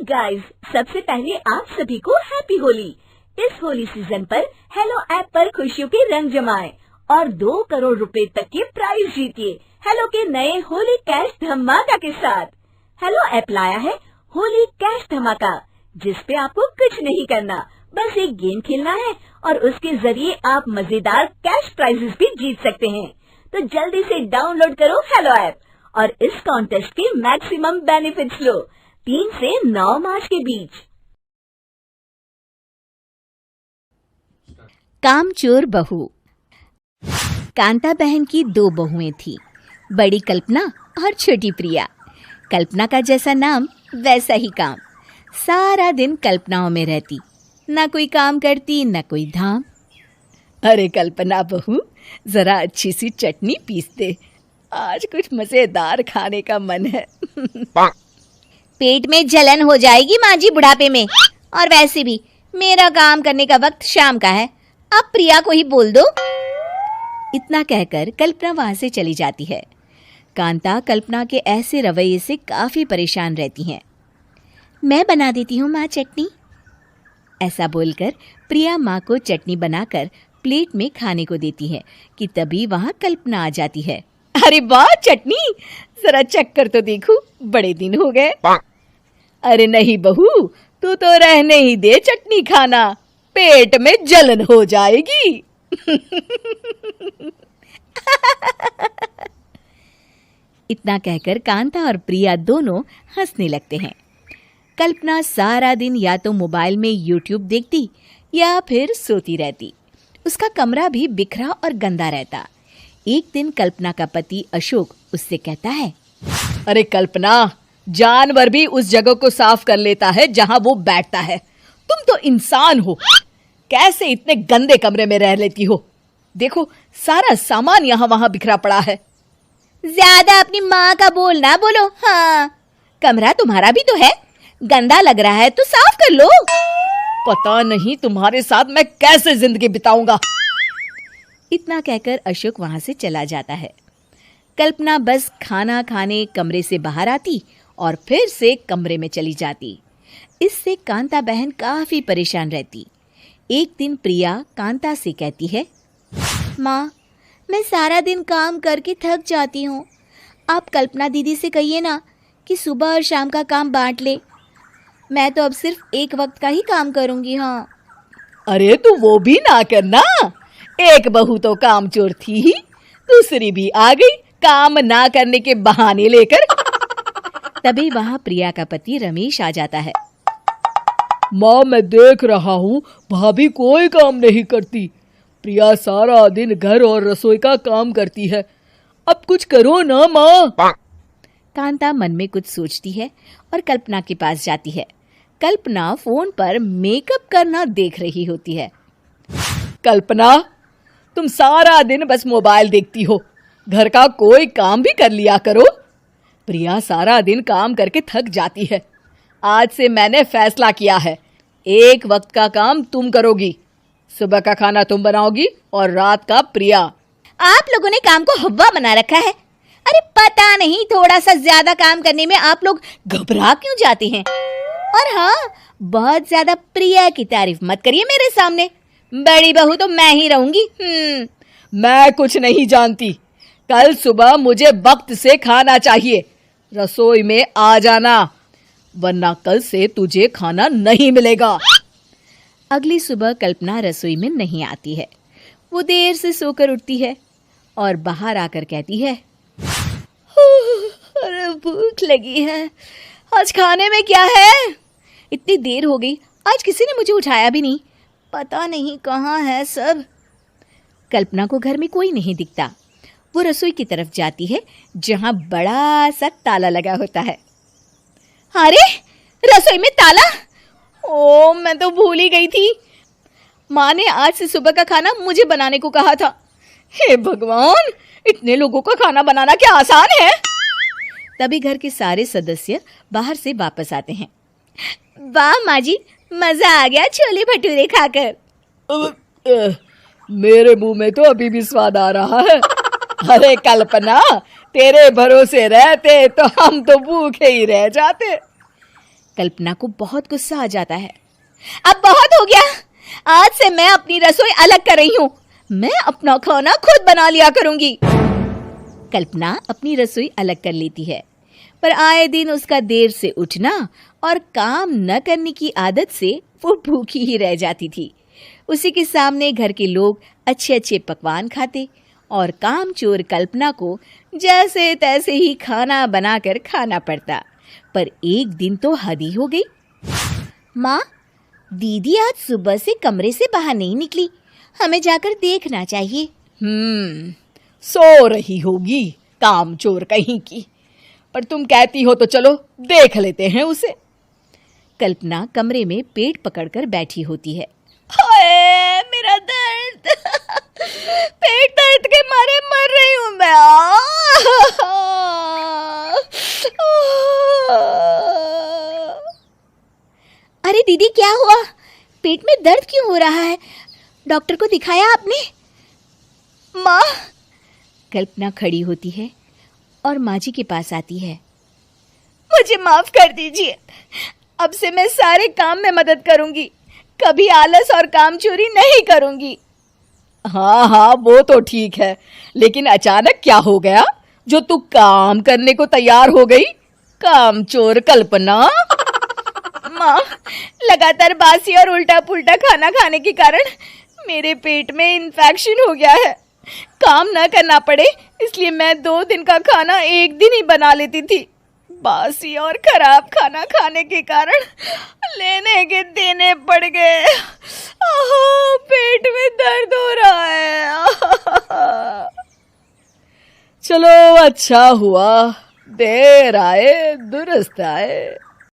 Guys, सबसे पहले आप सभी को हैप्पी होली। इस होली सीजन पर हेलो ऐप पर खुशियों के रंग जमाएं और 2 करोड़ रुपए तक के प्राइज जीतिए हेलो के नए होली कैश धमाका के साथ। हेलो ऐप लाया है होली कैश धमाका, जिस पे आपको कुछ नहीं करना, बस एक गेम खेलना है और उसके जरिए आप मजेदार कैश प्राइजेस भी जीत सकते हैं। तो जल्दी से डाउनलोड करो हेलो ऐप और इस कॉन्टेस्ट के मैक्सिमम बेनिफिट्स लो 3 से 9 मार्च के बीच। कामचोर बहू। कांता बहन की 2 बहुएं थी, बड़ी कल्पना और छोटी प्रिया। कल्पना का जैसा नाम वैसा ही काम। सारा दिन कल्पनाओं में रहती, ना कोई काम करती ना कोई धाम। अरे कल्पना बहू, जरा अच्छी सी चटनी पीस दे, आज कुछ मजेदार खाने का मन है। पेट में जलन हो जाएगी माँ जी बुढ़ापे में, और वैसे भी मेरा काम करने का वक्त शाम का है, अब प्रिया को ही बोल दो। इतना कहकर कल्पना वहां से चली जाती है। कांता कल्पना के ऐसे रवैये से काफी परेशान रहती हैं। मैं बना देती हूँ माँ चटनी। ऐसा बोलकर प्रिया माँ को चटनी बनाकर प्लेट में खाने को देती है कि तभी वहां कल्पना आ जाती है। अरे वाह चटनी, जरा चख कर तो देखूं, बड़े दिन हो गए। अरे नहीं बहू, तू तो रहने ही दे चटनी खाना, पेट में जलन हो जाएगी। इतना कहकर कांता और प्रिया दोनों हंसने लगते हैं। कल्पना सारा दिन या तो मोबाइल में यूट्यूब देखती या फिर सोती रहती। उसका कमरा भी बिखरा और गंदा रहता। एक दिन कल्पना का पति अशोक उससे कहता है, अरे कल्पना, जानवर भी उस जगह को साफ कर लेता है जहां वो बैठता है, तुम तो इंसान हो, कैसे इतने गंदे कमरे में रह लेती हो? देखो सारा सामान यहाँ वहां बिखरा पड़ा है। ज्यादा अपनी माँ का बोल ना बोलो। हाँ, कमरा तुम्हारा भी तो है, गंदा लग रहा है तो साफ कर लो। पता नहीं तुम्हारे साथ मैं कैसे जिंदगी बिताऊंगा। इतना कहकर अशोक वहां से चला जाता है। कल्पना बस खाना खाने कमरे से बाहर आती और फिर से कमरे में चली जाती। इससे कांता बहन काफी परेशान रहती। एक दिन प्रिया कांता से कहती है, माँ, मैं सारा दिन काम करके थक जाती हूँ, आप कल्पना दीदी से कहिए ना कि सुबह और शाम का काम बांट ले, मैं तो अब सिर्फ एक वक्त का ही काम करूँगी। हाँ। अरे तू वो भी ना करना, एक बहू तो कामचोर थी ही, दूसरी भी आ गई काम ना करने के बहाने लेकर। तभी वहां प्रिया का पति रमेश आ जाता है। माँ, मैं देख रहा हूँ भाभी कोई काम नहीं करती, प्रिया सारा दिन घर और रसोई का काम करती है, अब कुछ करो ना माँ। कांता मन में कुछ सोचती है और कल्पना के पास जाती है। कल्पना फोन पर मेकअप करना देख रही होती है। कल्पना, तुम सारा दिन बस मोबाइल देखती हो, घर का कोई काम भी कर लिया करो। प्रिया सारा दिन काम करके थक जाती है, आज से मैंने फैसला किया है, एक वक्त का काम तुम करोगी, सुबह का खाना तुम बनाओगी और रात का प्रिया। आप लोगों ने काम को हवा बना रखा है। अरे पता नहीं थोड़ा सा ज्यादा काम करने में आप लोग घबरा क्यों जाते हैं। और हाँ, बहुत ज्यादा प्रिया की तारीफ मत करिए मेरे सामने, बड़ी बहू तो मैं ही रहूंगी। मैं कुछ नहीं जानती, कल सुबह मुझे वक्त से खाना चाहिए, रसोई में आ जाना, वरना कल से तुझे खाना नहीं मिलेगा। अगली सुबह कल्पना रसोई में नहीं आती है। वो देर से सोकर उठती है और बाहर आकर कहती है, अरे भूख लगी है, आज खाने में क्या है? इतनी देर हो गई, आज किसी ने मुझे उठाया भी नहीं, पता नहीं कहाँ है सब। कल्पना को घर में कोई नहीं दिखता। वो रसोई की तरफ जाती है जहां बड़ा सा ताला लगा होता है। अरे रसोई में ताला! ओ, मैं तो भूल ही गई थी, माँ ने आज से सुबह का खाना मुझे बनाने को कहा था। हे भगवान, इतने लोगों का खाना बनाना क्या आसान है? तभी घर के सारे सदस्य बाहर से वापस आते हैं। वाह माँ जी, मजा आ गया छोले भटूरे खाकर। मेरे मुंह में तो अभी भी स्वाद आ रहा है। अरे कल्पना, तेरे भरोसे रहते तो हम तो भूखे ही रह जाते। कल्पना को बहुत गुस्सा आ जाता है। अब बहुत हो गया, आज से मैं अपनी रसोई अलग कर रही हूँ। मैं अपना खाना खुद बना लिया करूंगी। कल्पना अपनी रसोई अलग कर लेती है, पर आए दिन उसका देर से उठना और काम न करने की आदत से वो भूखी ही रह जाती थी। उसी के सामने घर के लोग अच्छे अच्छे पकवान खाते और कामचोर कल्पना को जैसे तैसे ही खाना बनाकर खाना पड़ता। पर एक दिन तो हद ही हो गई। माँ, दीदी आज सुबह से कमरे से बाहर नहीं निकली, हमें जाकर देखना चाहिए। सो रही होगी कामचोर कहीं की, पर तुम कहती हो तो चलो देख लेते हैं उसे। कल्पना कमरे में पेट पकड़कर बैठी होती है। हाय मेरा दर्द, पेट दर्द के मारे मर रही हूँ मैं। अरे दीदी, क्या हुआ? पेट में दर्द क्यों हो रहा है? डॉक्टर को दिखाया आपने? माँ, कल्पना खड़ी होती है और माँ जी के पास आती है। मुझे माफ कर दीजिए, अब से मैं सारे काम में मदद करूंगी, कभी आलस और काम चोरी नहीं करूंगी। हाँ हाँ, वो तो ठीक है, लेकिन अचानक क्या हो गया जो तू काम करने को तैयार हो गई? कामचोर कल्पना। माँ, लगातार बासी और उल्टा पुल्टा खाना खाने के कारण मेरे पेट में इन्फेक्शन हो गया है। काम न करना पड़े इसलिए मैं 2 दिन का खाना एक दिन ही बना लेती थी। बासी और खराब खाना खाने के कारण लेने के देने पड़ गए। पेट में दर्द हो रहा है। चलो अच्छा हुआ, देर आए दुरुस्त आए।